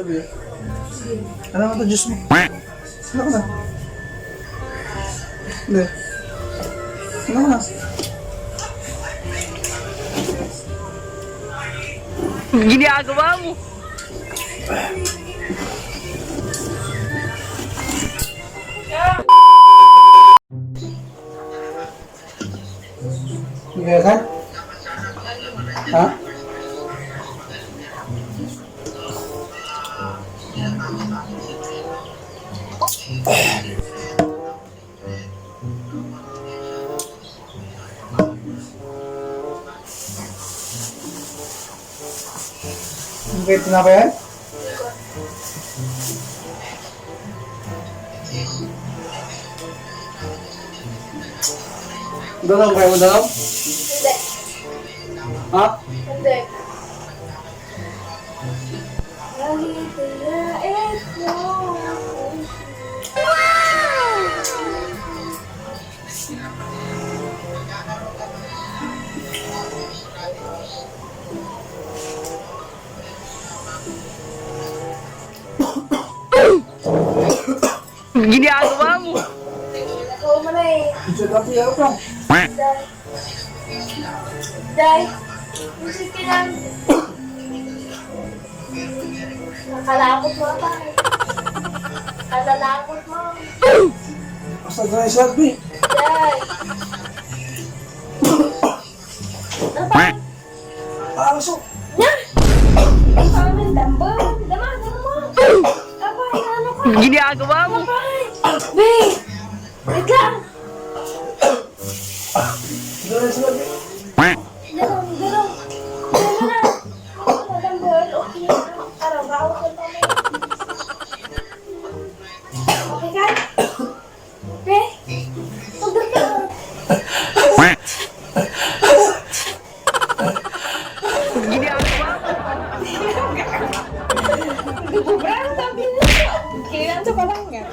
Be. Ano nga ito, juice mo? Ano ka na? Hindi. Ano ka na? Ginagawa mo. Hindi ka? Ha? Okay, ito na ba yan? Dalawang kayo mo dalawang? Hindi. Ha? Hindi. Kahit nais mo. Ginagawa mo. Ako mo na eh. Diyan ka, tiyaw ka. Day. Day. Musik ka lang. Nakalakot mo ata eh. Nakalakot mo. Basta dry shot, Be. Day. Ano pa? Pasok. Nya! Ang pangin, dambal. Dama mo. Abay, ano ka? Ginagawa mo. Abay. Be! Wait lang. Dry shot, Be. Ganun, ganun. Ganun na. Ano, dambal. Okay na. Araw-araw ko pa mo. Okay ka? Be? Pagod ka. Ginagawa mo. Sobrang sabi niya. Kailan sa palang nga.